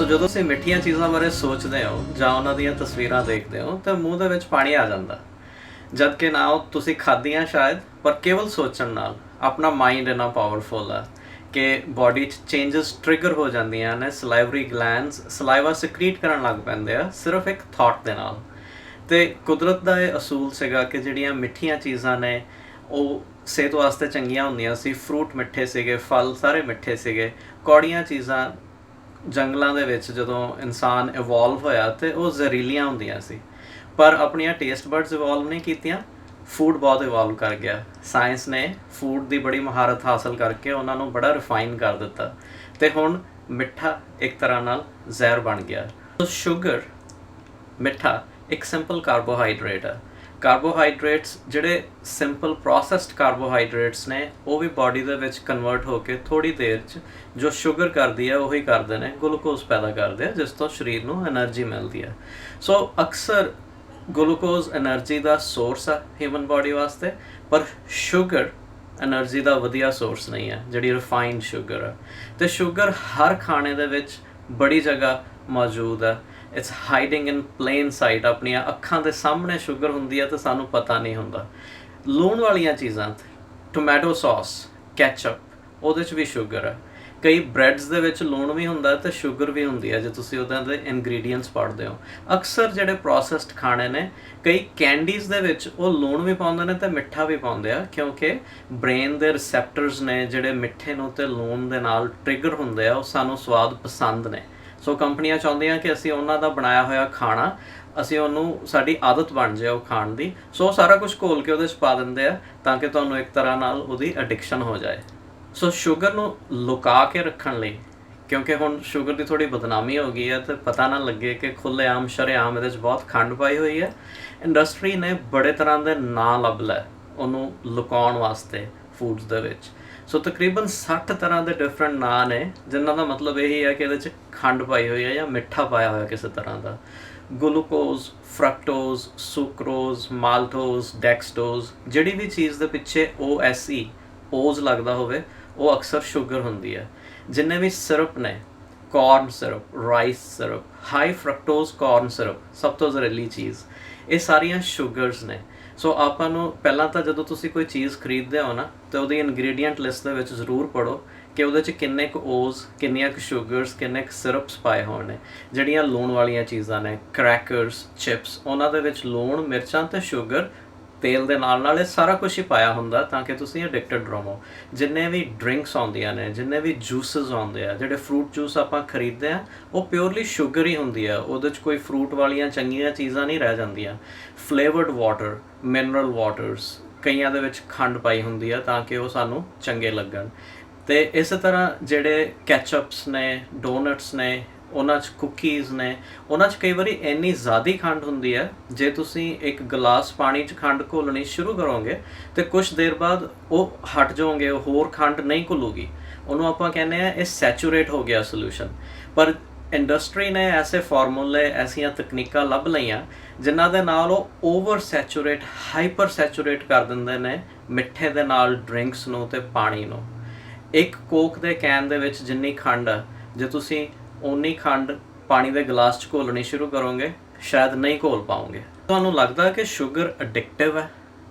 ਸੋ ਜਦੋਂ ਤੁਸੀਂ ਮਿੱਠੀਆਂ ਚੀਜ਼ਾਂ ਬਾਰੇ ਸੋਚਦੇ ਹੋ ਜਾਂ ਉਹਨਾਂ ਦੀਆਂ ਤਸਵੀਰਾਂ ਦੇਖਦੇ ਹੋ ਤਾਂ ਮੂੰਹ ਦੇ ਵਿੱਚ ਪਾਣੀ ਆ ਜਾਂਦਾ, ਜਦ ਕਿ ਨਾ ਉਹ ਤੁਸੀਂ ਖਾਧੀਆਂ ਸ਼ਾਇਦ, ਪਰ ਕੇਵਲ ਸੋਚਣ ਨਾਲ ਆਪਣਾ ਮਾਈਂਡ ਇੰਨਾ ਪਾਵਰਫੁਲ ਆ ਕਿ ਬੋਡੀ 'ਚ ਚੇਂਜਸ ਟ੍ਰਿਗਰ ਹੋ ਜਾਂਦੀਆਂ ਨੇ। ਸਲਾਈਵਰੀ ਗਲੈਂਡਸ ਸਲਾਈਵਾ ਸਿਕਰੀਟ ਕਰਨ ਲੱਗ ਪੈਂਦੇ ਆ ਸਿਰਫ ਇੱਕ ਥਾਟ ਦੇ ਨਾਲ। ਤੇ ਕੁਦਰਤ ਦਾ ਇਹ ਅਸੂਲ ਸੀਗਾ ਕਿ ਜਿਹੜੀਆਂ ਮਿੱਠੀਆਂ ਚੀਜ਼ਾਂ ਨੇ ਉਹ ਸਿਹਤ ਵਾਸਤੇ ਚੰਗੀਆਂ ਹੁੰਦੀਆਂ ਸੀ। ਫਰੂਟ ਮਿੱਠੇ ਸੀਗੇ, ਫਲ ਸਾਰੇ ਮਿੱਠੇ ਸੀਗੇ। ਕੌੜੀਆਂ ਚੀਜ਼ਾਂ ਜੰਗਲਾਂ ਦੇ ਵਿੱਚ ਜਦੋਂ ਇਨਸਾਨ ਇਵੋਲਵ ਹੋਇਆ ਤੇ ਉਹ ਜ਼ਹਿਰੀਲੀਆਂ ਹੁੰਦੀਆਂ ਸੀ, ਪਰ ਆਪਣੀਆਂ ਟੇਸਟ ਬਰਡਸ ਇਵੋਲਵ ਨਹੀਂ ਕੀਤੀਆਂ, ਫੂਡ ਬਹੁਤ ਇਵੋਲਵ ਕਰ ਗਿਆ। ਸਾਇੰਸ ਨੇ ਫੂਡ ਦੀ ਬੜੀ ਮਹਾਰਤ ਹਾਸਲ ਕਰਕੇ ਉਹਨਾਂ ਨੂੰ ਬੜਾ ਰਿਫਾਈਨ ਕਰ ਦਿੱਤਾ ਤੇ ਹੁਣ ਮਿੱਠਾ ਇੱਕ ਤਰ੍ਹਾਂ ਨਾਲ ਜ਼ਹਿਰ ਬਣ ਗਿਆ। ਸੋ ਸ਼ੂਗਰ, ਮਿੱਠਾ ਇੱਕ ਸਿੰਪਲ ਕਾਰਬੋਹਾਈਡਰੇਟ ਹੈ। ਕਾਰਬੋਹਾਈਡਰੇਟਸ ਜਿਹੜੇ ਸਿੰਪਲ ਪ੍ਰੋਸੈਸਡ ਕਾਰਬੋਹਾਈਡਰੇਟਸ ਨੇ ਉਹ ਵੀ ਬਾਡੀ ਦੇ ਵਿੱਚ ਕਨਵਰਟ ਹੋ ਕੇ ਥੋੜ੍ਹੀ ਦੇਰ 'ਚ ਜੋ ਸ਼ੂਗਰ ਕਰਦੀ ਹੈ ਉਹੀ ਕਰਦੇ ਨੇ, ਗਲੂਕੋਜ਼ ਪੈਦਾ ਕਰਦੇ ਆ, ਜਿਸ ਤੋਂ ਸਰੀਰ ਨੂੰ એનર્ਜੀ ਮਿਲਦੀ ਹੈ। ਸੋ ਅਕਸਰ ਗਲੂਕੋਜ਼ એનર્ਜੀ ਦਾ ਸੋਰਸ ਆ ਹਿਊਮਨ ਬਾਡੀ ਵਾਸਤੇ, ਪਰ ਸ਼ੂਗਰ એનર્ਜੀ ਦਾ ਵਧੀਆ ਸੋਰਸ ਨਹੀਂ ਹੈ, ਜਿਹੜੀ ਰਿਫਾਈਨਡ ਸ਼ੂਗਰ ਆ। ਤੇ ਸ਼ੂਗਰ ਹਰ ਖਾਣੇ ਦੇ ਵਿੱਚ ਬੜੀ ਜਗ੍ਹਾ ਮੌਜੂਦ ਹੈ। It's hiding in plain sight. ਆਪਣੀਆਂ ਅੱਖਾਂ ਦੇ ਸਾਹਮਣੇ ਸ਼ੂਗਰ ਹੁੰਦੀ ਹੈ ਤੇ ਸਾਨੂੰ ਪਤਾ ਨਹੀਂ ਹੁੰਦਾ। ਲੂਣ ਵਾਲੀਆਂ ਚੀਜ਼ਾਂ, ਟੋਮੈਟੋ ਸੌਸ, ਕੈਚਅਪ, ਉਹਦੇ 'ਚ ਵੀ ਸ਼ੂਗਰ ਹੈ। ਕਈ ਬ੍ਰੈਡਸ ਦੇ ਵਿੱਚ ਲੂਣ ਵੀ ਹੁੰਦਾ ਤੇ ਸ਼ੂਗਰ ਵੀ ਹੁੰਦੀ ਹੈ ਜੇ ਤੁਸੀਂ ਉਹਨਾਂ ਦੇ ਇਨਗਰੀਡੀਐਂਟਸ ਪੜ੍ਹਦੇ ਹੋ। ਅਕਸਰ ਜਿਹੜੇ ਪ੍ਰੋਸੈਸਡ ਖਾਣੇ ਨੇ, ਕਈ ਕੈਂਡੀਜ਼ ਦੇ ਵਿੱਚ ਉਹ ਲੂਣ ਵੀ ਪਾਉਂਦੇ ਨੇ ਤੇ ਮਿੱਠਾ ਵੀ ਪਾਉਂਦੇ ਆ, ਕਿਉਂਕਿ ਬ੍ਰੇਨ ਦੇ ਰਿਸੈਪਟਰਸ ਨੇ ਜਿਹੜੇ ਮਿੱਠੇ ਨੂੰ ਤੇ ਲੂਣ ਦੇ ਨਾਲ ਟ੍ਰਿਗਰ ਹੁੰਦੇ ਆ, ਉਹ ਸਾਨੂੰ ਸਵਾਦ ਪਸੰਦ ਨੇ। ਸੋ ਕੰਪਨੀਆਂ ਚਾਹੁੰਦੀਆਂ ਕਿ ਅਸੀਂ ਉਹਨਾਂ ਦਾ ਬਣਾਇਆ ਹੋਇਆ ਖਾਣਾ, ਅਸੀਂ ਉਹਨੂੰ ਸਾਡੀ ਆਦਤ ਬਣ ਜਾਏ ਉਹ ਖਾਣ ਦੀ। ਸੋ ਸਾਰਾ ਕੁਝ ਘੋਲ ਕੇ ਉਹਦੇ 'ਚ ਪਾ ਦਿੰਦੇ ਆ ਤਾਂ ਕਿ ਤੁਹਾਨੂੰ ਇੱਕ ਤਰ੍ਹਾਂ ਨਾਲ ਉਹਦੀ ਐਡਿਕਸ਼ਨ ਹੋ ਜਾਏ। ਸੋ ਸ਼ੂਗਰ ਨੂੰ ਲੁਕਾ ਕੇ ਰੱਖਣ ਲਈ, ਕਿਉਂਕਿ ਹੁਣ ਸ਼ੂਗਰ ਦੀ ਥੋੜ੍ਹੀ ਬਦਨਾਮੀ ਹੋ ਗਈ ਹੈ ਤੇ ਪਤਾ ਨਾ ਲੱਗੇ ਕਿ ਖੁੱਲ੍ਹੇਆਮ ਸ਼ਰੇਆਮ ਇਹਦੇ 'ਚ ਬਹੁਤ ਖੰਡ ਪਾਈ ਹੋਈ ਹੈ, ਇੰਡਸਟਰੀ ਨੇ ਬੜੇ ਤਰ੍ਹਾਂ ਦੇ ਨਾਂ ਲੱਭ ਲਏ ਉਹਨੂੰ ਲੁਕਾਉਣ ਵਾਸਤੇ ਫੂਡਸ ਦੇ ਵਿੱਚ। ਸੋ ਤਕਰੀਬਨ 60 ਤਰ੍ਹਾਂ ਦੇ ਡਿਫਰੈਂਟ ਨਾਂ ਨੇ ਜਿਨ੍ਹਾਂ ਦਾ ਮਤਲਬ ਇਹੀ ਹੈ ਕਿ ਇਹਦੇ 'ਚ ਖੰਡ ਪਾਈ ਹੋਈ ਹੈ ਜਾਂ ਮਿੱਠਾ ਪਾਇਆ ਹੋਇਆ ਕਿਸੇ ਤਰ੍ਹਾਂ ਦਾ। ਗਲੂਕੋਜ਼, ਫਰਕਟੋਜ਼, ਸੁਕਰੋਜ਼, ਮਾਲਟੋਜ਼, ਡੈਕਸਟੋਜ਼, ਜਿਹੜੀ ਵੀ ਚੀਜ਼ ਦੇ ਪਿੱਛੇ OSE ਓਜ਼ ਲੱਗਦਾ ਹੋਵੇ ਉਹ ਅਕਸਰ ਸ਼ੂਗਰ ਹੁੰਦੀ ਹੈ। ਜਿੰਨੇ ਵੀ ਸਿਰਪ ਨੇ, corn syrup, rice syrup, high fructose corn syrup, ਸਭ ਤੋਂ ਜ਼ਹਿਰੀਲੀ ਚੀਜ਼, ਇਹ ਸਾਰੀਆਂ ਸ਼ੂਗਰਸ ਨੇ। ਸੋ ਆਪਾਂ ਨੂੰ ਪਹਿਲਾਂ ਤਾਂ ਜਦੋਂ ਤੁਸੀਂ ਕੋਈ ਚੀਜ਼ ਖਰੀਦਦੇ ਹੋ ਨਾ ਤਾਂ ਉਹਦੀ ਇਨਗਰੀਡੀਐਂਟ ਲਿਸਟ ਦੇ ਵਿੱਚ ਜ਼ਰੂਰ ਪੜ੍ਹੋ ਕਿ ਉਹਦੇ 'ਚ ਕਿੰਨੇ ਕੁ ਓਜ਼, ਕਿੰਨੀਆਂ ਕੁ ਸ਼ੂਗਰਸ, ਕਿੰਨੇ ਕੁ ਸਿਰਪਸ ਪਾਏ ਹੋਏ ਨੇ। ਜਿਹੜੀਆਂ ਲੂਣ ਵਾਲੀਆਂ ਚੀਜ਼ਾਂ ਨੇ, ਕਰੈਕਰਸ, ਚਿਪਸ, ਉਹਨਾਂ ਦੇ ਵਿੱਚ ਲੂਣ, ਮਿਰਚਾਂ ਅਤੇ ਸ਼ੂਗਰ ਤੇਲ ਦੇ ਨਾਲ ਇਹ ਸਾਰਾ ਕੁਝ ਹੀ ਪਾਇਆ ਹੁੰਦਾ ਤਾਂ ਕਿ ਤੁਸੀਂ ਐਡਿਕਟਡ ਰਹੋ। ਜਿੰਨੇ ਵੀ ਡਰਿੰਕਸ ਆਉਂਦੀਆਂ ਨੇ, ਜਿੰਨੇ ਵੀ ਜੂਸਿਸ ਆਉਂਦੇ ਆ, ਜਿਹੜੇ ਫਰੂਟ ਜੂਸ ਆਪਾਂ ਖਰੀਦਦੇ ਆ, ਉਹ ਪਿਓਰਲੀ ਸ਼ੂਗਰ ਹੀ ਹੁੰਦੀ ਆ। ਉਹਦੇ 'ਚ ਕੋਈ ਫਰੂਟ ਵਾਲੀਆਂ ਚੰਗੀਆਂ ਚੀਜ਼ਾਂ ਨਹੀਂ ਰਹਿ ਜਾਂਦੀਆਂ। ਫਲੇਵਰਡ ਵਾਟਰ, ਮਿਨਰਲ ਵਾਟਰਸ, ਕਈਆਂ ਦੇ ਵਿੱਚ ਖੰਡ ਪਾਈ ਹੁੰਦੀ ਆ ਤਾਂ ਕਿ ਉਹ ਸਾਨੂੰ ਚੰਗੇ ਲੱਗਣ। ਤੇ ਇਸੇ ਤਰ੍ਹਾਂ ਜਿਹੜੇ ਕੈਚਅਪਸ ਨੇ, ਡੋਨਟਸ ਨੇ, ਉਹਨਾਂ 'ਚ ਕੁਕੀਜ਼ ਨੇ, ਉਹਨਾਂ 'ਚ ਕਈ ਵਾਰੀ ਇੰਨੀ ਜ਼ਿਆਦਾ ਖੰਡ ਹੁੰਦੀ ਹੈ, ਜੇ ਤੁਸੀਂ ਇੱਕ ਗਲਾਸ ਪਾਣੀ 'ਚ ਖੰਡ ਘੋਲਣੀ ਸ਼ੁਰੂ ਕਰੋਗੇ ਤੇ ਕੁਛ ਦੇਰ ਬਾਅਦ ਉਹ ਹਟ ਜਾਓਗੇ, ਉਹ ਹੋਰ ਖੰਡ ਨਹੀਂ ਘੁਲੂਗੀ। ਉਹਨੂੰ ਆਪਾਂ ਕਹਿੰਦੇ ਆ ਇਹ ਸੈਚੂਰੇਟ ਹੋ ਗਿਆ ਸੋਲੂਸ਼ਨ। ਪਰ ਇੰਡਸਟਰੀ ਨੇ ਐਸੇ ਫਾਰਮੂਲੇ, ਐਸੀਆਂ ਤਕਨੀਕਾਂ ਲੱਭ ਲਈਆਂ ਜਿਨ੍ਹਾਂ ਦੇ ਨਾਲ ਉਹ ਓਵਰ ਸੈਚੂਰੇਟ, ਹਾਈਪਰ ਸੈਚੂਰੇਟ ਕਰ ਦਿੰਦੇ ਨੇ ਮਿੱਠੇ ਦੇ ਨਾਲ ਡਰਿੰਕਸ ਨੂੰ ਤੇ ਪਾਣੀ ਨੂੰ। ਇੱਕ ਕੋਕ ਦੇ ਕੈਨ ਦੇ ਵਿੱਚ ਜਿੰਨੀ ਖੰਡ ਆ, ਜੇ ਤੁਸੀਂ ਓਨੀ ਖੰਡ ਪਾਣੀ ਦੇ ਗਲਾਸ 'ਚ ਘੋਲਣੀ ਸ਼ੁਰੂ ਕਰੋਗੇ ਸ਼ਾਇਦ ਨਹੀਂ ਘੋਲ ਪਾਓਗੇ। ਤੁਹਾਨੂੰ ਲੱਗਦਾ ਕਿ ਸ਼ੂਗਰ ਅਡਿਕਟਿਵ ਹੈ?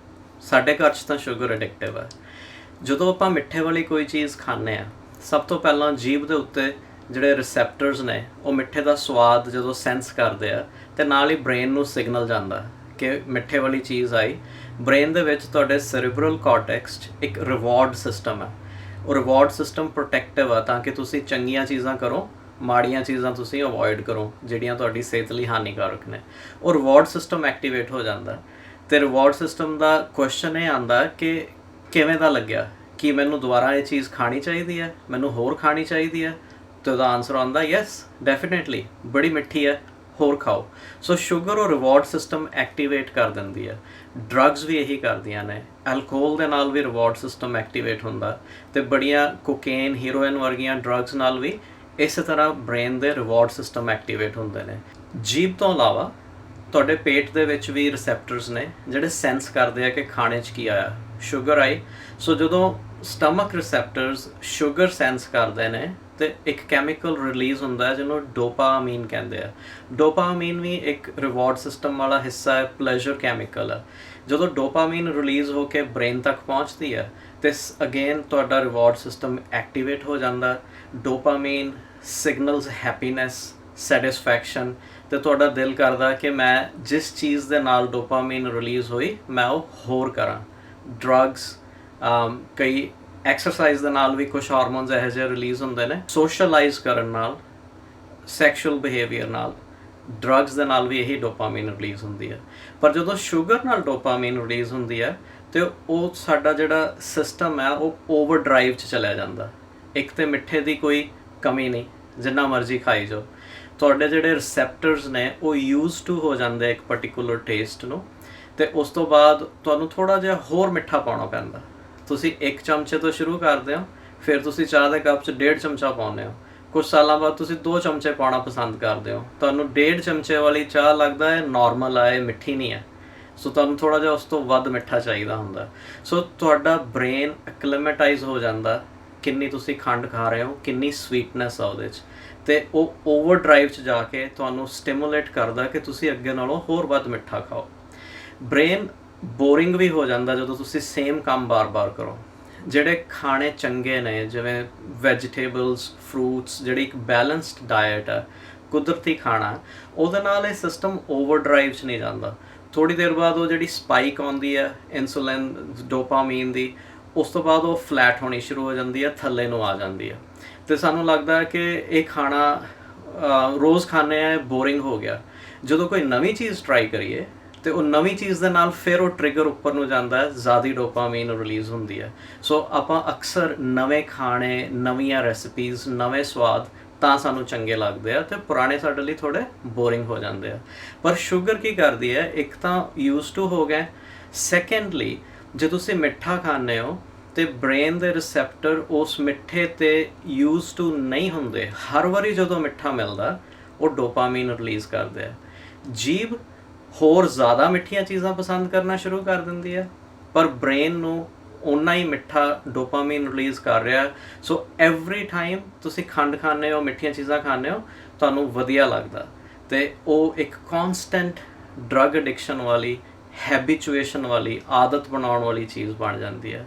ਸਾਡੇ ਘਰ 'ਚ ਤਾਂ ਸ਼ੂਗਰ ਅਡਿਕਟਿਵ ਹੈ। ਜਦੋਂ ਆਪਾਂ ਮਿੱਠੇ ਵਾਲੀ ਕੋਈ ਚੀਜ਼ ਖਾਂਦੇ ਆ, ਸਭ ਤੋਂ ਪਹਿਲਾਂ ਜੀਭ ਦੇ ਉੱਤੇ ਜਿਹੜੇ ਰਿਸੈਪਟਰਸ ਨੇ ਉਹ ਮਿੱਠੇ ਦਾ ਸਵਾਦ ਜਦੋਂ ਸੈਂਸ ਕਰਦੇ ਆ ਤੇ ਨਾਲ ਹੀ ਬ੍ਰੇਨ ਨੂੰ ਸਿਗਨਲ ਜਾਂਦਾ ਕਿ ਮਿੱਠੇ ਵਾਲੀ ਚੀਜ਼ ਆਈ। ਬ੍ਰੇਨ ਦੇ ਵਿੱਚ ਤੁਹਾਡੇ ਸੈਰੀਬਰਲ ਕਾਰਟੈਕਸ 'ਚ ਇੱਕ ਰਿਵਾਰਡ ਸਿਸਟਮ ਹੈ। ਉਹ ਰਿਵਾਰਡ ਸਿਸਟਮ ਪ੍ਰੋਟੈਕਟਿਵ ਆ ਤਾਂ ਕਿ ਤੁਸੀਂ ਚੰਗੀਆਂ ਚੀਜ਼ਾਂ ਕਰੋ, ਮਾੜੀਆਂ ਚੀਜ਼ਾਂ ਤੁਸੀਂ ਅਵੋਇਡ ਕਰੋ ਜਿਹੜੀਆਂ ਤੁਹਾਡੀ ਸਿਹਤ ਲਈ ਹਾਨੀਕਾਰਕ ਨੇ। ਉਹ ਰਿਵਾਰਡ ਸਿਸਟਮ ਐਕਟੀਵੇਟ ਹੋ ਜਾਂਦਾ ਤੇ ਰਿਵਾਰਡ ਸਿਸਟਮ ਦਾ ਕੁਐਸਚਨ ਇਹ ਆਉਂਦਾ ਕਿ ਕਿਵੇਂ ਦਾ ਲੱਗਿਆ, ਕੀ ਮੈਨੂੰ ਦੁਬਾਰਾ ਇਹ ਚੀਜ਼ ਖਾਣੀ ਚਾਹੀਦੀ ਹੈ, ਮੈਨੂੰ ਹੋਰ ਖਾਣੀ ਚਾਹੀਦੀ ਹੈ? ਤੇ ਉਹਦਾ ਆਨਸਰ ਆਉਂਦਾ ਯੈਸ, ਡੈਫੀਨੇਟਲੀ, ਬੜੀ ਮਿੱਠੀ ਹੈ, ਹੋਰ ਖਾਓ। ਸੋ ਸ਼ੂਗਰ ਉਹ ਰਿਵਾਰਡ ਸਿਸਟਮ ਐਕਟੀਵੇਟ ਕਰ ਦਿੰਦੀ ਹੈ। ਡਰੱਗਸ ਵੀ ਇਹੀ ਕਰਦੀਆਂ ਨੇ। ਐਲਕੋਹਲ ਦੇ ਨਾਲ ਵੀ ਰਿਵਾਰਡ ਸਿਸਟਮ ਐਕਟੀਵੇਟ ਹੁੰਦਾ ਤੇ ਬੜੀਆਂ ਕੋਕੇਨ, ਹੀਰੋਇਨ ਵਰਗੀਆਂ ਡਰੱਗਸ ਨਾਲ ਵੀ ਇਸੇ ਤਰ੍ਹਾਂ ਬ੍ਰੇਨ ਦੇ ਰਿਵਾਰਡ ਸਿਸਟਮ ਐਕਟੀਵੇਟ ਹੁੰਦੇ ਨੇ। ਜੀਭ ਤੋਂ ਇਲਾਵਾ ਤੁਹਾਡੇ ਪੇਟ ਦੇ ਵਿੱਚ ਵੀ ਰਿਸੈਪਟਰਸ ਨੇ ਜਿਹੜੇ ਸੈਂਸ ਕਰਦੇ ਆ ਕਿ ਖਾਣੇ 'ਚ ਕੀ ਆਇਆ, ਸ਼ੂਗਰ ਆਈ। ਸੋ ਜਦੋਂ ਸਟਮਕ ਰਿਸੈਪਟਰਸ ਸ਼ੂਗਰ ਸੈਂਸ ਕਰਦੇ ਨੇ ਤੇ ਇੱਕ ਕੈਮੀਕਲ ਰਿਲੀਜ਼ ਹੁੰਦਾ ਹੈ ਜਿਹਨੂੰ ਡੋਪਾਮਾਈਨ ਕਹਿੰਦੇ ਆ। ਡੋਪਾਮਾਈਨ ਵੀ ਇੱਕ ਰਿਵਾਰਡ ਸਿਸਟਮ ਵਾਲਾ ਹਿੱਸਾ ਹੈ, ਪਲੇਜ਼ਰ ਕੈਮੀਕਲ ਆ। ਜਦੋਂ ਡੋਪਾਮਾਈਨ ਰਿਲੀਜ਼ ਹੋ ਕੇ ਬ੍ਰੇਨ ਤੱਕ ਪਹੁੰਚਦੀ ਹੈ ਤੇ ਅਗੇਨ ਤੁਹਾਡਾ ਰਿਵਾਰਡ ਸਿਸਟਮ ਐਕਟੀਵੇਟ ਹੋ ਜਾਂਦਾ। ਡੋਪਾਮਾਈਨ ਸਿਗਨਲਸ ਹੈਪੀਨੈਸ, ਸੈਟਿਸਫੈਕਸ਼ਨ, ਤੇ ਤੁਹਾਡਾ ਦਿਲ ਕਰਦਾ ਕਿ ਮੈਂ ਜਿਸ ਚੀਜ਼ ਦੇ ਨਾਲ ਡੋਪਾਮਾਈਨ ਰਿਲੀਜ਼ ਹੋਈ ਮੈਂ ਉਹ ਹੋਰ ਕਰਾਂ। ਡਰੱਗਸ, ਕਈ ਐਕਸਰਸਾਈਜ਼ ਦੇ ਨਾਲ ਵੀ ਕੁਝ ਹਾਰਮੋਨਸ ਇਹੋ ਜਿਹੇ ਰਿਲੀਜ਼ ਹੁੰਦੇ ਨੇ। ਸੋਸ਼ਲਾਈਜ਼ ਕਰਨ ਨਾਲ, ਸੈਕਸ਼ੂਅਲ ਬਿਹੇਵੀਅਰ ਨਾਲ, ਡਰੱਗਸ ਦੇ ਨਾਲ ਵੀ ਇਹੀ ਡੋਪਾਮਾਈਨ ਰਿਲੀਜ਼ ਹੁੰਦੀ ਹੈ। ਪਰ ਜਦੋਂ ਸ਼ੂਗਰ ਨਾਲ ਡੋਪਾਮਾਈਨ ਰਿਲੀਜ਼ ਹੁੰਦੀ ਹੈ ਤੇ ਉਹ ਸਾਡਾ ਜਿਹੜਾ ਸਿਸਟਮ ਹੈ ਉਹ ਓਵਰ ਡਰਾਈਵ 'ਚ ਚਲਿਆ ਜਾਂਦਾ। ਇੱਕ ਤੇ ਮਿੱਠੇ ਦੀ ਕੋਈ ਕਮੀ ਨਹੀਂ, ਜਿੰਨਾ ਮਰਜ਼ੀ ਖਾਈ ਜਾਓ। ਤੁਹਾਡੇ ਜਿਹੜੇ ਰਿਸੈਪਟਰਸ ਨੇ ਉਹ ਯੂਜ਼ ਟੂ ਹੋ ਜਾਂਦੇ ਇੱਕ ਪਰਟੀਕੂਲਰ ਟੇਸਟ ਨੂੰ, ਤੇ ਉਸ ਤੋਂ ਬਾਅਦ ਤੁਹਾਨੂੰ ਥੋੜ੍ਹਾ ਜਿਹਾ ਹੋਰ ਮਿੱਠਾ ਪਾਉਣਾ ਪੈਂਦਾ। ਤੁਸੀਂ 1 ਚਮਚੇ ਤੋਂ ਸ਼ੁਰੂ ਕਰਦੇ ਹੋ, ਫਿਰ ਤੁਸੀਂ ਚਾਹ ਦੇ ਕੱਪ 'ਚ 1.5 ਚਮਚਾ ਪਾਉਂਦੇ ਹੋ। ਕੁਝ ਸਾਲਾਂ ਬਾਅਦ ਤੁਸੀਂ 2 ਚਮਚੇ ਪਾਉਣਾ ਪਸੰਦ ਕਰਦੇ ਹੋ। ਤੁਹਾਨੂੰ 1.5 ਚਮਚੇ ਵਾਲੀ ਚਾਹ ਲੱਗਦਾ ਹੈ ਨੋਰਮਲ ਆ, ਇਹ ਮਿੱਠੀ ਨਹੀਂ ਹੈ। ਸੋ ਤੁਹਾਨੂੰ ਥੋੜ੍ਹਾ ਜਿਹਾ ਉਸ ਤੋਂ ਵੱਧ ਮਿੱਠਾ ਚਾਹੀਦਾ ਹੁੰਦਾ। ਸੋ ਤੁਹਾਡਾ ਬ੍ਰੇਨ ਐਕਲੇਮੇਟਾਈਜ਼ ਹੋ ਜਾਂਦਾ ਕਿੰਨੀ ਤੁਸੀਂ ਖੰਡ ਖਾ ਰਹੇ ਹੋ, ਕਿੰਨੀ ਸਵੀਟਨੈਸ ਆ ਉਹਦੇ 'ਚ, ਤੇ ਉਹ ਓਵਰ ਡਰਾਈਵ 'ਚ ਜਾ ਕੇ ਤੁਹਾਨੂੰ ਸਟਿਮੂਲੇਟ ਕਰਦਾ ਕਿ ਤੁਸੀਂ ਅੱਗੇ ਨਾਲੋਂ ਹੋਰ ਵੱਧ ਮਿੱਠਾ ਖਾਓ। ਬ੍ਰੇਨ ਬੋਰਿੰਗ ਵੀ ਹੋ ਜਾਂਦਾ ਜਦੋਂ ਤੁਸੀਂ ਸੇਮ ਕੰਮ ਬਾਰ-ਬਾਰ ਕਰੋ। ਜਿਹੜੇ ਖਾਣੇ ਚੰਗੇ ਨੇ, ਜਿਵੇਂ ਵੈਜੀਟੇਬਲਸ, ਫਰੂਟਸ, ਜਿਹੜੀ ਇੱਕ ਬੈਲੈਂਸਡ ਡਾਇਟ ਹੈ, ਕੁਦਰਤੀ ਖਾਣਾ, ਉਹਦੇ ਨਾਲ ਇਹ ਸਿਸਟਮ ਓਵਰ ਡਰਾਈਵ 'ਚ ਨਹੀਂ ਜਾਂਦਾ। ਥੋੜ੍ਹੀ ਦੇਰ ਬਾਅਦ ਉਹ ਜਿਹੜੀ ਸਪਾਈਕ ਆਉਂਦੀ ਹੈ ਇਨਸੂਲਿਨ, ਡੋਪਾਮਾਈਨ ਦੀ, ਉਸ ਤੋਂ ਬਾਅਦ ਉਹ ਫਲੈਟ ਹੋਣੀ ਸ਼ੁਰੂ ਹੋ ਜਾਂਦੀ ਹੈ, ਥੱਲੇ ਨੂੰ ਆ ਜਾਂਦੀ ਹੈ। ਤੇ ਸਾਨੂੰ ਲੱਗਦਾ ਹੈ ਕਿ ਇਹ ਖਾਣਾ ਰੋਜ਼ ਖਾਂਦੇ ਆ, ਬੋਰਿੰਗ ਹੋ ਗਿਆ। ਜਦੋਂ ਕੋਈ ਨਵੀਂ ਚੀਜ਼ ਟਰਾਈ ਕਰੀਏ ਤੇ ਉਹ ਨਵੀਂ ਚੀਜ਼ ਦੇ ਨਾਲ ਫਿਰ ਉਹ ਟ੍ਰਿਗਰ ਉੱਪਰ ਨੂੰ ਜਾਂਦਾ ਹੈ, ਜ਼ਿਆਦਾ ਡੋਪਾਮਾਈਨ ਰਿਲੀਜ਼ ਹੁੰਦੀ ਹੈ। ਸੋ ਆਪਾਂ ਅਕਸਰ ਨਵੇਂ ਖਾਣੇ, ਨਵੀਆਂ ਰੈਸਿਪੀਜ਼, ਨਵੇਂ ਸਵਾਦ ਤਾਂ ਸਾਨੂੰ ਚੰਗੇ ਲੱਗਦੇ ਆ, ਤੇ ਪੁਰਾਣੇ ਸਾਡੇ ਲਈ ਥੋੜ੍ਹੇ ਬੋਰਿੰਗ ਹੋ ਜਾਂਦੇ ਆ। ਪਰ ਸ਼ੂਗਰ ਕੀ ਕਰਦੀ ਹੈ, ਇੱਕ ਤਾਂ ਯੂਜ਼ ਟੂ ਹੋ ਗਏ, ਸੈਕੰਡਲੀ ਜੇ ਤੁਸੀਂ ਮਿੱਠਾ ਖਾਂਦੇ ਹੋ ਤੇ ਬ੍ਰੇਨ ਦੇ ਰਿਸੈਪਟਰ ਉਸ ਮਿੱਠੇ ਤੇ ਯੂਜ਼ ਟੂ ਨਹੀਂ ਹੁੰਦੇ। ਹਰ ਵਾਰੀ ਜਦੋਂ ਮਿੱਠਾ ਮਿਲਦਾ ਉਹ ਡੋਪਾਮਾਈਨ ਰਿਲੀਜ਼ ਕਰਦੇ ਆ। ਜੀਭ ਹੋਰ ਜ਼ਿਆਦਾ ਮਿੱਠੀਆਂ ਚੀਜ਼ਾਂ ਪਸੰਦ ਕਰਨਾ ਸ਼ੁਰੂ ਕਰ ਦਿੰਦੀ ਹੈ, ਪਰ ਬ੍ਰੇਨ ਨੂੰ ਓਨਾ ਹੀ ਮਿੱਠਾ ਡੋਪਾਮਾਈਨ ਰਿਲੀਜ਼ ਕਰ ਰਿਹਾ। ਸੋ ਐਵਰੀ ਟਾਈਮ ਤੁਸੀਂ ਖੰਡ ਖਾਂਦੇ ਹੋ, ਮਿੱਠੀਆਂ ਚੀਜ਼ਾਂ ਖਾਂਦੇ ਹੋ, ਤੁਹਾਨੂੰ ਵਧੀਆ ਲੱਗਦਾ, ਤੇ ਉਹ ਇੱਕ ਕੌਨਸਟੈਂਟ ਡਰੱਗ ਐਡਿਕਸ਼ਨ ਵਾਲੀ, ਹੈਬਿਚੁਏਸ਼ਨ ਵਾਲੀ, ਆਦਤ ਬਣਾਉਣ ਵਾਲੀ ਚੀਜ਼ ਬਣ ਜਾਂਦੀ ਹੈ।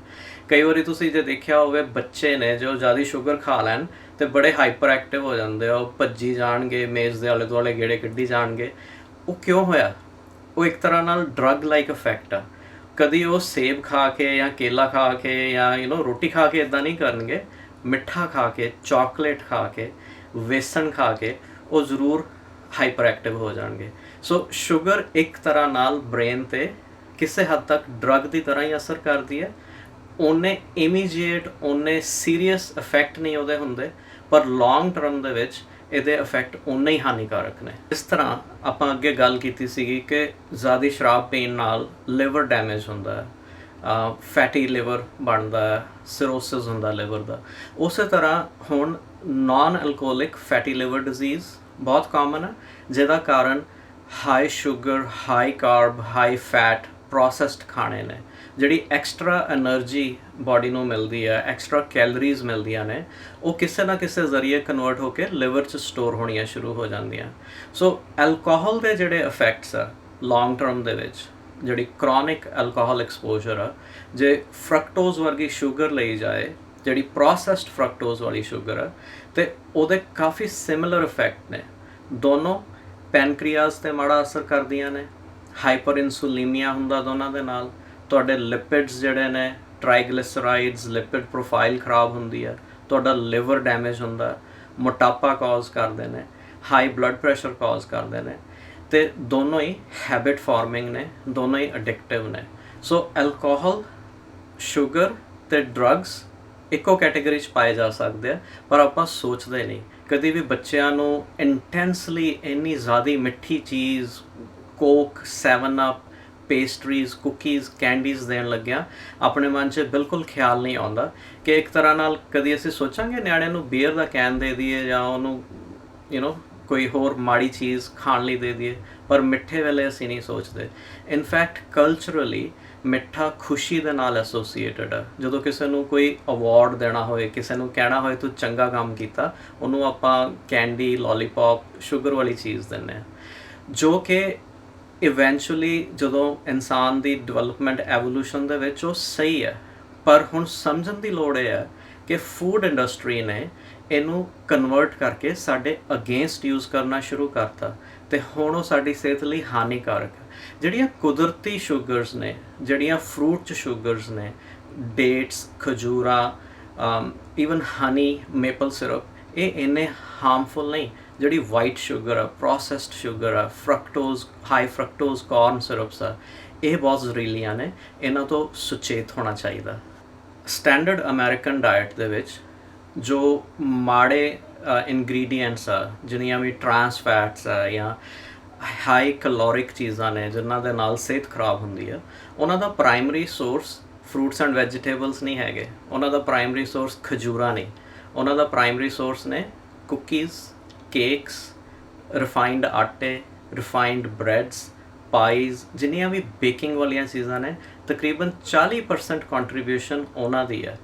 ਕਈ ਵਾਰੀ ਤੁਸੀਂ ਜੇ ਦੇਖਿਆ ਹੋਵੇ, ਬੱਚੇ ਨੇ ਜੋ ਜ਼ਿਆਦਾ ਸ਼ੂਗਰ ਖਾ ਲੈਣ ਤੇ ਬੜੇ ਹਾਈਪਰ ਐਕਟਿਵ ਹੋ ਜਾਂਦੇ ਆ, ਉਹ ਭੱਜੀ ਜਾਣਗੇ, ਮੇਜ਼ ਦੇ ਆਲੇ ਦੁਆਲੇ ਗੇੜੇ ਕੱਢੀ ਜਾਣਗੇ। ਉਹ ਕਿਉਂ ਹੋਇਆ? ਉਹ ਇੱਕ ਤਰ੍ਹਾਂ ਨਾਲ ਡਰੱਗ ਲਾਈਕ ਇਫੈਕਟ ਆ। ਕਦੀ ਉਹ ਸੇਬ ਖਾ ਕੇ ਜਾਂ ਕੇਲਾ ਖਾ ਕੇ ਜਾਂ ਰੋਟੀ ਖਾ ਕੇ ਇੱਦਾਂ ਨਹੀਂ ਕਰਨਗੇ। ਮਿੱਠਾ ਖਾ ਕੇ, ਚਾਕਲੇਟ ਖਾ ਕੇ, ਵੇਸਣ ਖਾ ਕੇ ਉਹ ਜ਼ਰੂਰ ਹਾਈਪਰ ਐਕਟਿਵ ਹੋ ਜਾਣਗੇ। ਸੋ ਸ਼ੂਗਰ ਇੱਕ ਤਰ੍ਹਾਂ ਨਾਲ ਬ੍ਰੇਨ 'ਤੇ ਕਿਸੇ ਹੱਦ ਤੱਕ ਡਰੱਗ ਦੀ ਤਰ੍ਹਾਂ ਹੀ ਅਸਰ ਕਰਦੀ ਹੈ। ਉਹਨੇ ਇਮੀਡੀਏਟ, ਉਹਨੇ ਸੀਰੀਅਸ ਇਫੈਕਟ ਨਹੀਂ ਉਹਦੇ ਹੁੰਦੇ, ਪਰ ਲੌਂਗ ਟਰਮ ਦੇ ਵਿੱਚ ਇਹਦੇ ਇਫੈਕਟ ਉਨੇ ਹੀ ਹਾਨੀਕਾਰਕ ਨੇ। ਇਸ ਤਰ੍ਹਾਂ ਆਪਾਂ ਅੱਗੇ ਗੱਲ ਕੀਤੀ ਸੀਗੀ ਕਿ ਜ਼ਿਆਦਾ ਸ਼ਰਾਬ ਪੀਣ ਨਾਲ ਲਿਵਰ ਡੈਮੇਜ ਹੁੰਦਾ ਹੈ, ਫੈਟੀ ਲਿਵਰ ਬਣਦਾ ਹੈ, ਸਿਰੋਸਿਸ ਹੁੰਦਾ ਲਿਵਰ ਦਾ। ਉਸੇ ਤਰ੍ਹਾਂ ਹੁਣ non alcoholic fatty liver disease ਬਹੁਤ ਕਾਮਨ ਹੈ, ਜਿਹਦਾ ਕਾਰਨ high sugar, high carb, high fat processed ਖਾਣੇ ਨੇ। ਜਿਹੜੀ ਐਕਸਟਰਾ ਐਨਰਜੀ ਬਾਡੀ ਨੂੰ ਮਿਲਦੀ ਹੈ, ਐਕਸਟਰਾ ਕੈਲਰੀਜ਼ ਮਿਲਦੀਆਂ ਨੇ, ਉਹ ਕਿਸੇ ਨਾ ਕਿਸੇ ਜ਼ਰੀਏ ਕਨਵਰਟ ਹੋ ਕੇ ਲਿਵਰ 'ਚ ਸਟੋਰ ਹੋਣੀਆਂ ਸ਼ੁਰੂ ਹੋ ਜਾਂਦੀਆਂ। ਸੋ ਐਲਕੋਹਲ ਦੇ ਜਿਹੜੇ ਇਫੈਕਟਸ ਆ ਲੌਂਗ ਟਰਮ ਦੇ ਵਿੱਚ, ਜਿਹੜੀ ਕ੍ਰੋਨਿਕ ਐਲਕੋਹਲ ਐਕਸਪੋਜ਼ਰ ਆ, ਜੇ ਫਰਕਟੋਜ਼ ਵਰਗੀ ਸ਼ੂਗਰ ਲਈ ਜਾਏ, ਜਿਹੜੀ ਪ੍ਰੋਸੈਸਡ ਫਰਕਟੋਜ਼ ਵਾਲੀ ਸ਼ੂਗਰ ਆ, ਤੇ ਉਹਦੇ ਕਾਫੀ ਸਿਮਿਲਰ ਇਫੈਕਟ ਨੇ। ਦੋਨੋਂ ਪੈਨਕ੍ਰੀਆਸ 'ਤੇ ਮਾੜਾ ਅਸਰ ਕਰਦੀਆਂ ਨੇ। ਹਾਈਪਰ ਇਨਸੂਲੀਮੀਆ ਹੁੰਦਾ ਦੋਨਾਂ ਦੇ ਨਾਲ। ਤੁਹਾਡੇ ਲਿਪਿਡਸ ਜਿਹੜੇ ਨੇ, ਟ੍ਰਾਈਗਲਿਸਰਾਈਡਸ, ਲਿਪਿਡ ਪ੍ਰੋਫਾਈਲ ਖਰਾਬ ਹੁੰਦੀ ਹੈ। ਤੁਹਾਡਾ ਲਿਵਰ ਡੈਮੇਜ ਹੁੰਦਾ, ਮੋਟਾਪਾ ਕਾਜ਼ ਕਰਦੇ ਨੇ, ਹਾਈ ਬਲੱਡ ਪ੍ਰੈਸ਼ਰ ਕਾਜ਼ ਕਰਦੇ ਨੇ, ਤੇ ਦੋਨੋਂ ਹੀ ਹੈਬਿਟ ਫਾਰਮਿੰਗ ਨੇ, ਦੋਨੋਂ ਹੀ ਐਡਿਕਟਿਵ ਨੇ। ਸੋ ਐਲਕੋਹਲ, ਸ਼ੂਗਰ ਤੇ ਡਰੱਗਸ ਇੱਕੋ ਕੈਟੇਗਰੀ 'ਚ ਪਾਏ ਜਾ ਸਕਦੇ ਆ, ਪਰ ਆਪਾਂ ਸੋਚਦੇ ਨਹੀਂ। ਕਦੀ ਵੀ ਬੱਚਿਆਂ ਨੂੰ ਇੰਟੈਂਸਲੀ ਇੰਨੀ ਜ਼ਿਆਦਾ ਮਿੱਠੀ ਚੀਜ਼, Coke, 7 up, pastries, cookies, candies ਦੇਣ ਲੱਗਿਆ ਆਪਣੇ ਮਨ 'ਚ ਬਿਲਕੁਲ ਖਿਆਲ ਨਹੀਂ ਆਉਂਦਾ ਕਿ ਇੱਕ ਤਰ੍ਹਾਂ ਨਾਲ ਕਦੀ ਅਸੀਂ ਸੋਚਾਂਗੇ ਨਿਆਣਿਆਂ ਨੂੰ ਬੀਅਰ ਦਾ ਕੈਨ ਦੇ ਦਈਏ ਜਾਂ ਉਹਨੂੰ ਕੋਈ ਹੋਰ ਮਾੜੀ ਚੀਜ਼ ਖਾਣ ਲਈ ਦੇ ਦਈਏ। ਪਰ ਮਿੱਠੇ ਵੇਲੇ ਅਸੀਂ ਨਹੀਂ ਸੋਚਦੇ। ਇਨਫੈਕਟ ਕਲਚਰਲੀ ਮਿੱਠਾ ਖੁਸ਼ੀ ਦੇ ਨਾਲ ਐਸੋਸੀਏਟਡ ਹੈ। ਜਦੋਂ ਕਿਸੇ ਨੂੰ ਕੋਈ ਅਵਾਰਡ ਦੇਣਾ ਹੋਏ, ਕਿਸੇ ਨੂੰ ਕਹਿਣਾ ਹੋਏ ਤੂੰ ਚੰਗਾ ਕੰਮ ਕੀਤਾ, ਉਹਨੂੰ ਆਪਾਂ ਕੈਂਡੀ, ਲੋਲੀਪੌਪ, ਸ਼ੂਗਰ ਵਾਲੀ ਚੀਜ਼ ਦਿੰਦੇ ਹਾਂ, ਜੋ ਕਿ ਇਵੈਂਚੁਅਲੀ ਜਦੋਂ ਇਨਸਾਨ ਦੀ ਡਿਵੈਲਪਮੈਂਟ ਐਵੋਲੂਸ਼ਨ ਦੇ ਵਿੱਚ ਉਹ ਸਹੀ ਹੈ। ਪਰ ਹੁਣ ਸਮਝਣ ਦੀ ਲੋੜ ਇਹ ਹੈ ਕਿ ਫੂਡ ਇੰਡਸਟਰੀ ਨੇ ਇਹਨੂੰ ਕਨਵਰਟ ਕਰਕੇ ਸਾਡੇ ਅਗੇਂਸਟ ਯੂਜ਼ ਕਰਨਾ ਸ਼ੁਰੂ ਕਰਤਾ ਅਤੇ ਹੁਣ ਉਹ ਸਾਡੀ ਸਿਹਤ ਲਈ ਹਾਨੀਕਾਰਕ ਹੈ। ਜਿਹੜੀਆਂ ਕੁਦਰਤੀ ਸ਼ੂਗਰਸ ਨੇ, ਜਿਹੜੀਆਂ ਫਰੂਟ 'ਚ ਸ਼ੂਗਰਸ ਨੇ, ਡੇਟਸ, ਖਜੂਰਾਂ, ਈਵਨ ਹਨੀ, ਮੇਪਲ ਸਿਰਪ, ਇਹ ਇੰਨੇ ਹਾਰਮਫੁਲ ਨਹੀਂ। ਜਿਹੜੀ ਵਾਈਟ ਸ਼ੂਗਰ ਆ, ਪ੍ਰੋਸੈਸਡ ਸ਼ੂਗਰ ਆ, ਫਰਕਟੋਜ਼, ਹਾਈ ਫਰਕਟੋਜ਼ ਕੌਰਨ ਸਿਰਪਸ ਆ, ਇਹ ਬਹੁਤ ਜ਼ਹਿਰੀਲੀਆਂ ਨੇ। ਇਹਨਾਂ ਤੋਂ ਸੁਚੇਤ ਹੋਣਾ ਚਾਹੀਦਾ। ਸਟੈਂਡਰਡ ਅਮਰੀਕਨ ਡਾਇਟ ਦੇ ਵਿੱਚ ਜੋ ਮਾੜੇ ਇਨਗਰੀਡੀਐਂਟਸ ਆ, ਜਿੰਨੀਆਂ ਵੀ ਟਰਾਂਸ ਫੈਟਸ ਆ ਜਾਂ ਹਾਈ ਕਲੋਰਿਕ ਚੀਜ਼ਾਂ ਨੇ ਜਿਨ੍ਹਾਂ ਦੇ ਨਾਲ ਸਿਹਤ ਖਰਾਬ ਹੁੰਦੀ ਆ, ਉਹਨਾਂ ਦਾ primary source fruits and vegetables ਨਹੀਂ ਹੈਗੇ। ਉਹਨਾਂ ਦਾ ਪ੍ਰਾਇਮਰੀ ਸੋਰਸ ਖਜੂਰਾਂ ਨਹੀਂ, ਉਹਨਾਂ ਦਾ ਪ੍ਰਾਇਮਰੀ ਸੋਰਸ ਨੇ ਕੁਕੀਜ਼, ਕੇਕਸ, ਰਿਫਾਈਨਡ ਆਟੇ, ਰਿਫਾਈਨਡ ਬ੍ਰੈਡਸ, ਪਾਈਜ਼, ਜਿੰਨੀਆਂ ਵੀ ਬੇਕਿੰਗ ਵਾਲੀਆਂ ਚੀਜ਼ਾਂ ਨੇ, ਤਕਰੀਬਨ 40% ਕੰਟਰੀਬਿਊਸ਼ਨ ਉਹਨਾਂ ਦੀ ਹੈ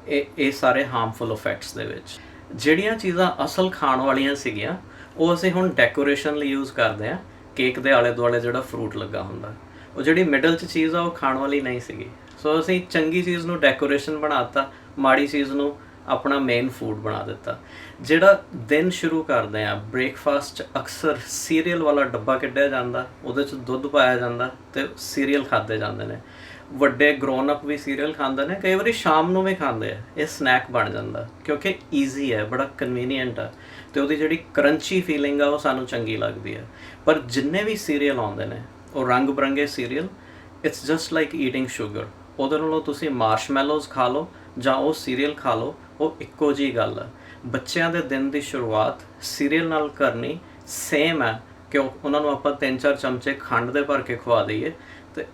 ਇਹ ਸਾਰੇ ਹਾਰਮਫੁਲ ਇਫੈਕਟਸ ਦੇ ਵਿੱਚ। ਜਿਹੜੀਆਂ ਚੀਜ਼ਾਂ ਅਸਲ ਖਾਣ ਵਾਲੀਆਂ ਸੀਗੀਆਂ ਉਹ ਅਸੀਂ ਹੁਣ ਡੈਕੋਰੇਸ਼ਨ ਲਈ ਯੂਜ਼ ਕਰਦੇ ਹਾਂ। ਕੇਕ ਦੇ ਆਲੇ ਦੁਆਲੇ ਜਿਹੜਾ ਫਰੂਟ ਲੱਗਾ ਹੁੰਦਾ, ਉਹ ਜਿਹੜੀ ਮਿਡਲ 'ਚ ਚੀਜ਼ ਆ ਉਹ ਖਾਣ ਵਾਲੀ ਨਹੀਂ ਸੀਗੀ। ਸੋ ਅਸੀਂ ਚੰਗੀ ਚੀਜ਼ ਨੂੰ ਡੈਕੋਰੇਸ਼ਨ ਬਣਾਤਾ, ਮਾੜੀ ਚੀਜ਼ ਨੂੰ ਆਪਣਾ ਮੇਨ ਫੂਡ ਬਣਾ ਦਿੱਤਾ। ਜਿਹੜਾ ਦਿਨ ਸ਼ੁਰੂ ਕਰਦੇ ਆ, ਬ੍ਰੇਕਫਾਸਟ 'ਚ ਅਕਸਰ ਸੀਰੀਅਲ ਵਾਲਾ ਡੱਬਾ ਕੱਢਿਆ ਜਾਂਦਾ, ਉਹਦੇ 'ਚ ਦੁੱਧ ਪਾਇਆ ਜਾਂਦਾ ਅਤੇ ਸੀਰੀਅਲ ਖਾਧੇ ਜਾਂਦੇ ਨੇ। ਵੱਡੇ ਗਰੋਨ ਅਪ ਵੀ ਸੀਰੀਅਲ ਖਾਂਦੇ ਨੇ, ਕਈ ਵਾਰੀ ਸ਼ਾਮ ਨੂੰ ਵੀ ਖਾਂਦੇ ਆ। ਇਹ ਸਨੈਕ ਬਣ ਜਾਂਦਾ ਕਿਉਂਕਿ ਈਜ਼ੀ ਹੈ, ਬੜਾ ਕਨਵੀਨੀਅੰਟ ਆ ਅਤੇ ਉਹਦੀ ਜਿਹੜੀ ਕਰੰਚੀ ਫੀਲਿੰਗ ਆ ਉਹ ਸਾਨੂੰ ਚੰਗੀ ਲੱਗਦੀ ਹੈ। ਪਰ ਜਿੰਨੇ ਵੀ ਸੀਰੀਅਲ ਆਉਂਦੇ ਨੇ ਉਹ ਰੰਗ ਬਰੰਗੇ serial, it's just like eating sugar. ਉਹਦੇ ਨਾਲੋਂ ਤੁਸੀਂ ਮਾਰਸ਼ਮੈਲੋਜ਼ ਖਾ ਲਓ ਜਾਂ ਉਹ ਸੀਰੀਅਲ ਖਾ ਲਓ, ਉਹ ਇੱਕੋ ਜਿਹੀ ਗੱਲ ਹੈ। ਬੱਚਿਆਂ ਦੇ ਦਿਨ ਦੀ ਸ਼ੁਰੂਆਤ ਸੀਰੀਅਲ ਨਾਲ ਕਰਨੀ ਸੇਮ ਹੈ ਕਿ ਉਹਨਾਂ ਨੂੰ ਆਪਾਂ 3-4 ਚਮਚੇ ਖੰਡ ਦੇ ਭਰ ਕੇ ਖਵਾ ਦਈਏ ਅਤੇ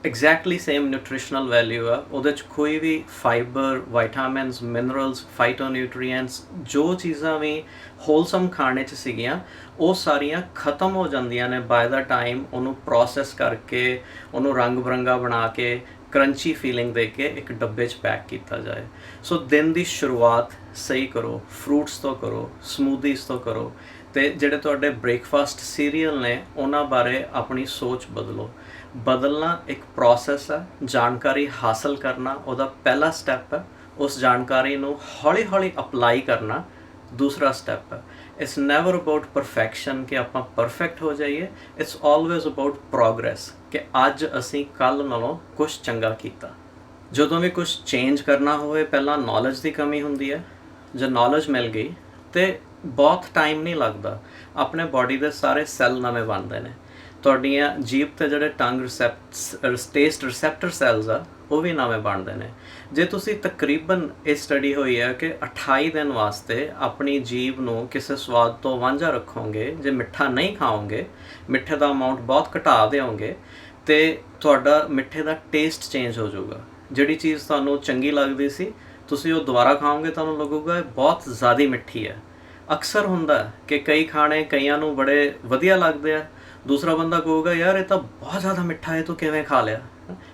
ਐਗਜ਼ੈਕਟਲੀ ਸੇਮ ਨਿਊਟ੍ਰੀਸ਼ਨਲ ਵੈਲਿਊ ਆ। ਉਹਦੇ 'ਚ ਕੋਈ ਵੀ ਫਾਈਬਰ, ਵਾਈਟਾਮਿਨਸ, ਮਿਨਰਲਸ, ਫਾਈਟੋਨਿਊਟਰੀਐਂਟਸ, ਜੋ ਚੀਜ਼ਾਂ ਵੀ ਹੋਲਸਮ ਖਾਣੇ 'ਚ ਸੀਗੀਆਂ ਉਹ ਸਾਰੀਆਂ ਖ਼ਤਮ ਹੋ ਜਾਂਦੀਆਂ ਨੇ ਬਾਏ ਦਾ ਟਾਈਮ ਉਹਨੂੰ ਪ੍ਰੋਸੈਸ ਕਰਕੇ, ਉਹਨੂੰ ਰੰਗ ਬਰੰਗਾ ਬਣਾ ਕੇ, ਕਰੰਚੀ ਫੀਲਿੰਗ ਦੇ ਕੇ ਇੱਕ ਡੱਬੇ 'ਚ ਪੈਕ ਕੀਤਾ ਜਾਏ। ਸੋ ਦਿਨ ਦੀ ਸ਼ੁਰੂਆਤ ਸਹੀ ਕਰੋ, ਫਰੂਟਸ ਤੋਂ ਕਰੋ, ਸਮੂਦੀਜ਼ ਤੋਂ ਕਰੋ ਅਤੇ ਜਿਹੜੇ ਤੁਹਾਡੇ ਬ੍ਰੇਕਫਾਸਟ ਸੀਰੀਅਲ ਨੇ ਉਹਨਾਂ ਬਾਰੇ ਆਪਣੀ ਸੋਚ ਬਦਲੋ। ਬਦਲਣਾ ਇੱਕ ਪ੍ਰੋਸੈਸ ਹੈ, ਜਾਣਕਾਰੀ ਹਾਸਲ ਕਰਨਾ ਉਹਦਾ ਪਹਿਲਾ ਸਟੈਪ ਹੈ, ਉਸ ਜਾਣਕਾਰੀ ਨੂੰ ਹੌਲੀ ਹੌਲੀ ਅਪਲਾਈ ਕਰਨਾ ਦੂਸਰਾ ਸਟੈਪ ਹੈ। ਇਟਸ ਨੈਵਰ ਅਬਾਊਟ ਪਰਫੈਕਸ਼ਨ ਕਿ ਆਪਾਂ ਪਰਫੈਕਟ ਹੋ ਜਾਈਏ, ਇਟਸ ਆਲਵੇਜ਼ ਅਬਾਊਟ ਪ੍ਰੋਗਰੈਸ ਕਿ ਅੱਜ ਅਸੀਂ ਕੱਲ੍ਹ ਨਾਲੋਂ ਕੁਛ ਚੰਗਾ ਕੀਤਾ। ਜਦੋਂ ਵੀ ਕੁਛ ਚੇਂਜ ਕਰਨਾ ਹੋਵੇ ਪਹਿਲਾਂ ਨੌਲੇਜ ਦੀ ਕਮੀ ਹੁੰਦੀ ਹੈ। ਜੇ ਨੌਲੇਜ ਮਿਲ ਗਈ ਤਾਂ ਬਹੁਤ ਟਾਈਮ ਨਹੀਂ ਲੱਗਦਾ, ਆਪਣੇ ਬਾਡੀ ਦੇ ਸਾਰੇ ਸੈੱਲ ਨਵੇਂ ਬਣਦੇ ਨੇ। ਤੁਹਾਡੀਆਂ ਜੀਭ 'ਤੇ ਜਿਹੜੇ ਟੰਗ ਟੇਸਟ ਰਿਸੈਪਟਰ ਸੈੱਲਸ ਆ ਉਹ ਵੀ ਨਵੇਂ ਬਣਦੇ ਨੇ। ਜੇ ਤੁਸੀਂ ਤਕਰੀਬਨ ਇਹ ਸਟੱਡੀ ਹੋਈ ਹੈ ਕਿ 28 ਦਿਨ ਵਾਸਤੇ ਆਪਣੀ ਜੀਭ ਨੂੰ ਕਿਸੇ ਸਵਾਦ ਤੋਂ ਵਾਂਝਾ ਰੱਖੋਗੇ, ਜੇ ਮਿੱਠਾ ਨਹੀਂ ਖਾਓਗੇ, ਮਿੱਠੇ ਦਾ ਅਮਾਊਂਟ ਬਹੁਤ ਘਟਾ ਦਿਓਗੇ ਅਤੇ ਤੁਹਾਡਾ ਮਿੱਠੇ ਦਾ ਟੇਸਟ ਚੇਂਜ ਹੋ ਜਾਊਗਾ। ਜਿਹੜੀ ਚੀਜ਼ ਤੁਹਾਨੂੰ ਚੰਗੀ ਲੱਗਦੀ ਸੀ ਤੁਸੀਂ ਉਹ ਦੁਬਾਰਾ ਖਾਓਗੇ, ਤੁਹਾਨੂੰ ਲੱਗੂਗਾ ਇਹ ਬਹੁਤ ਜ਼ਿਆਦਾ ਮਿੱਠੀ ਹੈ। ਅਕਸਰ ਹੁੰਦਾ ਕਿ ਕਈ ਖਾਣੇ ਕਈਆਂ ਨੂੰ ਬੜੇ ਵਧੀਆ ਲੱਗਦੇ ਆ, ਦੂਸਰਾ ਬੰਦਾ ਕਹੂਗਾ ਯਾਰ ਇਹ ਤਾਂ ਬਹੁਤ ਜ਼ਿਆਦਾ ਮਿੱਠਾ ਹੈ, ਤੂੰ ਕਿਵੇਂ ਖਾ ਲਿਆ?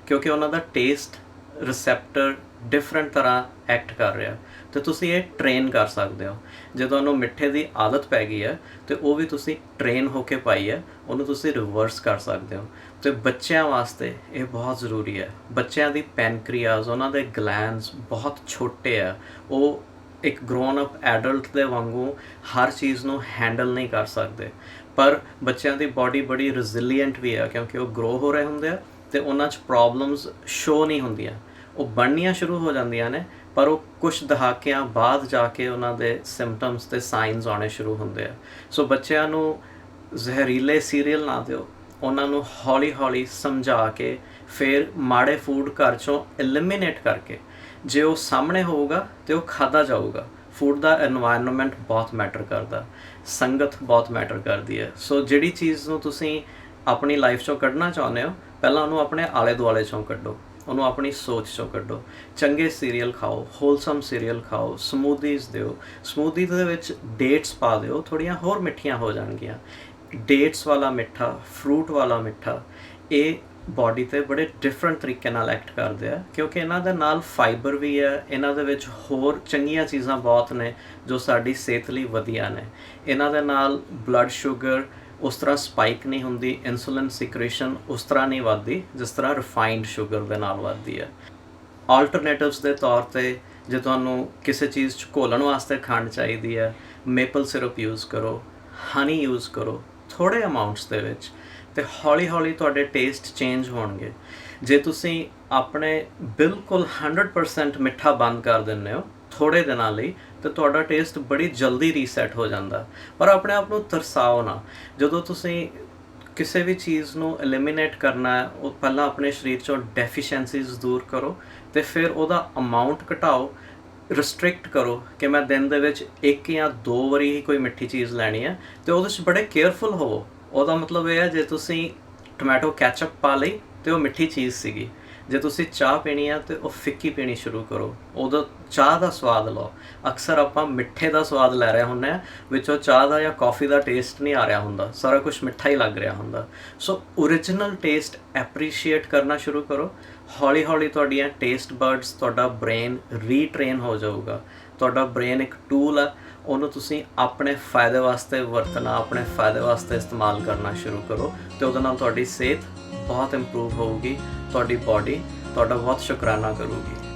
ਕਿਉਂਕਿ ਉਹਨਾਂ ਦਾ ਟੇਸਟ ਰਿਸੈਪਟਰ ਡਿਫਰੈਂਟ ਤਰ੍ਹਾਂ ਐਕਟ ਕਰ ਰਿਹਾ ਅਤੇ ਤੁਸੀਂ ਇਹ ਟ੍ਰੇਨ ਕਰ ਸਕਦੇ ਹੋ। ਜੇ ਤੁਹਾਨੂੰ ਮਿੱਠੇ ਦੀ ਆਦਤ ਪੈ ਗਈ ਹੈ ਅਤੇ ਉਹ ਵੀ ਤੁਸੀਂ ਟ੍ਰੇਨ ਹੋ ਕੇ ਪਾਈ ਹੈ, ਉਹਨੂੰ ਤੁਸੀਂ ਰਿਵਰਸ ਕਰ ਸਕਦੇ ਹੋ। ਅਤੇ ਬੱਚਿਆਂ ਵਾਸਤੇ ਇਹ ਬਹੁਤ ਜ਼ਰੂਰੀ ਹੈ। ਬੱਚਿਆਂ ਦੀ ਪੈਨਕ੍ਰੀਆਜ਼, ਉਹਨਾਂ ਦੇ ਗਲੈਂਡਸ ਬਹੁਤ ਛੋਟੇ ਆ, ਉਹ ਇੱਕ ਗਰੋਨ ਅਪ ਐਡਲਟ ਦੇ ਵਾਂਗੂ ਹਰ ਚੀਜ਼ ਨੂੰ ਹੈਂਡਲ ਨਹੀਂ ਕਰ ਸਕਦੇ। ਪਰ ਬੱਚਿਆਂ ਦੀ ਬਾਡੀ ਬੜੀ ਰੈਜ਼ੀਲੀਐਂਟ ਵੀ ਹੈ ਕਿਉਂਕਿ ਉਹ ਗਰੋ ਹੋ ਰਹੇ ਹੁੰਦੇ ਆ ਅਤੇ ਉਹਨਾਂ 'ਚ ਪ੍ਰੋਬਲਮਸ ਸ਼ੋ ਨਹੀਂ ਹੁੰਦੀਆਂ। ਉਹ ਬਣਨੀਆਂ ਸ਼ੁਰੂ ਹੋ ਜਾਂਦੀਆਂ ਨੇ ਪਰ ਉਹ ਕੁਛ ਦਹਾਕਿਆਂ ਬਾਅਦ ਜਾ ਕੇ ਉਹਨਾਂ ਦੇ ਸਿੰਪਟਮਸ ਅਤੇ ਸਾਈਨਸ ਆਉਣੇ ਸ਼ੁਰੂ ਹੁੰਦੇ ਆ। ਸੋ ਬੱਚਿਆਂ ਨੂੰ ਜ਼ਹਿਰੀਲੇ ਸੀਰੀਅਲ ਨਾ ਦਿਓ, ਉਹਨਾਂ ਨੂੰ ਹੌਲੀ ਹੌਲੀ ਸਮਝਾ ਕੇ ਫਿਰ ਮਾੜੇ ਫੂਡ ਘਰ 'ਚੋਂ ਐਲੀਮੀਨੇਟ ਕਰਕੇ ਜੇ ਉਹ ਸਾਹਮਣੇ ਹੋਊਗਾ ਤਾਂ ਉਹ ਖਾਧਾ ਜਾਊਗਾ। ਫੂਡ ਦਾ ਐਨਵਾਇਰਨਮੈਂਟ ਬਹੁਤ ਮੈਟਰ ਕਰਦਾ, ਸੰਗਤ ਬਹੁਤ ਮੈਟਰ ਕਰਦੀ ਹੈ। ਸੋ ਜਿਹੜੀ ਚੀਜ਼ ਨੂੰ ਤੁਸੀਂ ਆਪਣੀ ਲਾਈਫ 'ਚੋਂ ਕੱਢਣਾ ਚਾਹੁੰਦੇ ਹੋ, ਪਹਿਲਾਂ ਉਹਨੂੰ ਆਪਣੇ ਆਲੇ ਦੁਆਲੇ 'ਚੋਂ ਕੱਢੋ, ਉਹਨੂੰ ਆਪਣੀ ਸੋਚ 'ਚੋਂ ਕੱਢੋ। ਚੰਗੇ ਸੀਰੀਅਲ ਖਾਓ, ਹੋਲਸਮ ਸੀਰੀਅਲ ਖਾਓ, ਸਮੂਦੀਜ਼ ਦਿਓ। ਸਮੂਦੀ ਦੇ ਵਿੱਚ ਡੇਟਸ ਪਾ ਦਿਓ, ਥੋੜ੍ਹੀਆਂ ਹੋਰ ਮਿੱਠੀਆਂ ਹੋ ਜਾਣਗੀਆਂ। ਡੇਟਸ ਵਾਲਾ ਮਿੱਠਾ, ਫਰੂਟ ਵਾਲਾ ਮਿੱਠਾ, ਇਹ ਬੋਡੀ 'ਤੇ ਬੜੇ ਡਿਫਰੈਂਟ ਤਰੀਕੇ ਨਾਲ ਐਕਟ ਕਰਦੇ ਆ, ਕਿਉਂਕਿ ਇਹਨਾਂ ਦੇ ਨਾਲ ਫਾਈਬਰ ਵੀ ਹੈ, ਇਹਨਾਂ ਦੇ ਵਿੱਚ ਹੋਰ ਚੰਗੀਆਂ ਚੀਜ਼ਾਂ ਬਹੁਤ ਨੇ ਜੋ ਸਾਡੀ ਸਿਹਤ ਲਈ ਵਧੀਆ ਨੇ। ਇਹਨਾਂ ਦੇ ਨਾਲ ਬਲੱਡ ਸ਼ੂਗਰ ਉਸ ਤਰ੍ਹਾਂ ਸਪਾਈਕ ਨਹੀਂ ਹੁੰਦੀ, ਇਨਸੂਲਿਨ ਸਿਕ੍ਰੀਸ਼ਨ ਉਸ ਤਰ੍ਹਾਂ ਨਹੀਂ ਵੱਧਦੀ ਜਿਸ ਤਰ੍ਹਾਂ ਰਿਫਾਈਨਡ ਸ਼ੂਗਰ ਦੇ ਨਾਲ ਵੱਧਦੀ ਹੈ। ਆਲਟਰਨੇਟਿਵਸ ਦੇ ਤੌਰ 'ਤੇ ਜੇ ਤੁਹਾਨੂੰ ਕਿਸੇ ਚੀਜ਼ 'ਚ ਘੋਲਣ ਵਾਸਤੇ ਖੰਡ ਚਾਹੀਦੀ ਹੈ, ਮੇਪਲ ਸਿਰਪ ਯੂਜ਼ ਕਰੋ, ਹਨੀ ਯੂਜ਼ ਕਰੋ ਥੋੜ੍ਹੇ ਅਮਾਊਂਟਸ ਦੇ ਵਿੱਚ, ਅਤੇ ਹੌਲੀ ਹੌਲੀ ਤੁਹਾਡੇ ਟੇਸਟ ਚੇਂਜ ਹੋਣਗੇ। ਜੇ ਤੁਸੀਂ ਆਪਣੇ ਬਿਲਕੁਲ 100% ਮਿੱਠਾ ਬੰਦ ਕਰ ਦਿੰਦੇ ਹੋ ਥੋੜ੍ਹੇ ਦਿਨਾਂ ਲਈ, ਤਾਂ ਤੁਹਾਡਾ ਟੇਸਟ ਬੜੀ ਜਲਦੀ ਰੀਸੈਟ ਹੋ ਜਾਂਦਾ। ਪਰ ਆਪਣੇ ਆਪ ਨੂੰ ਤਰਸਾਓ ਨਾ। ਜਦੋਂ ਤੁਸੀਂ ਕਿਸੇ ਵੀ ਚੀਜ਼ ਨੂੰ ਐਲੀਮੀਨੇਟ ਕਰਨਾ ਹੈ, ਉਹ ਪਹਿਲਾਂ ਆਪਣੇ ਸਰੀਰ 'ਚੋਂ ਡੈਫੀਸ਼ੀਐਂਸੀਜ਼ ਦੂਰ ਕਰੋ ਅਤੇ ਫਿਰ ਉਹਦਾ ਅਮਾਊਂਟ ਘਟਾਓ, ਰਿਸਟ੍ਰਿਕਟ ਕਰੋ ਕਿ ਮੈਂ ਦਿਨ ਦੇ ਵਿੱਚ 1 ਜਾਂ 2 ਵਾਰੀ ਹੀ ਕੋਈ ਮਿੱਠੀ ਚੀਜ਼ ਲੈਣੀ ਹੈ, ਅਤੇ ਉਹਦੇ 'ਚ ਬੜੇ ਕੇਅਰਫੁਲ ਹੋਵੋ। ਉਹਦਾ ਮਤਲਬ ਇਹ ਹੈ, ਜੇ ਤੁਸੀਂ ਟੋਮੈਟੋ ਕੈਚਅਪ ਪਾ ਲਈ ਅਤੇ ਉਹ ਮਿੱਠੀ ਚੀਜ਼ ਸੀਗੀ, ਜੇ ਤੁਸੀਂ ਚਾਹ ਪੀਣੀ ਆ ਤਾਂ ਉਹ ਫਿੱਕੀ ਪੀਣੀ ਸ਼ੁਰੂ ਕਰੋ, ਉਦੋਂ ਚਾਹ ਦਾ ਸਵਾਦ ਲਓ। ਅਕਸਰ ਆਪਾਂ ਮਿੱਠੇ ਦਾ ਸਵਾਦ ਲੈ ਰਹੇ ਹੁੰਦੇ ਹਾਂ, ਵਿੱਚੋਂ ਚਾਹ ਦਾ ਜਾਂ ਕੌਫੀ ਦਾ ਟੇਸਟ ਨਹੀਂ ਆ ਰਿਹਾ ਹੁੰਦਾ, ਸਾਰਾ ਕੁਝ ਮਿੱਠਾ ਹੀ ਲੱਗ ਰਿਹਾ ਹੁੰਦਾ। ਸੋ ਓਰੀਜਨਲ ਟੇਸਟ ਐਪਰੀਸ਼ੀਏਟ ਕਰਨਾ ਸ਼ੁਰੂ ਕਰੋ। ਹੌਲੀ ਹੌਲੀ ਤੁਹਾਡੀਆਂ ਟੇਸਟ ਬਰਡਸ, ਤੁਹਾਡਾ ਬ੍ਰੇਨ ਰੀਟ੍ਰੇਨ ਹੋ ਜਾਊਗਾ। ਤੁਹਾਡਾ ਬ੍ਰੇਨ ਇੱਕ ਟੂਲ ਹੈ, ਉਹਨੂੰ ਤੁਸੀਂ ਆਪਣੇ ਫਾਇਦੇ ਵਾਸਤੇ ਵਰਤਣਾ, ਆਪਣੇ ਫਾਇਦੇ ਵਾਸਤੇ ਇਸਤੇਮਾਲ ਕਰਨਾ ਸ਼ੁਰੂ ਕਰੋ, ਅਤੇ ਉਹਦੇ ਨਾਲ ਤੁਹਾਡੀ ਸਿਹਤ ਬਹੁਤ ਇੰਪਰੂਵ ਹੋਊਗੀ, ਤੁਹਾਡੀ ਬਾਡੀ ਤੁਹਾਡਾ ਬਹੁਤ ਸ਼ੁਕਰਾਨਾ ਕਰੂਗੀ।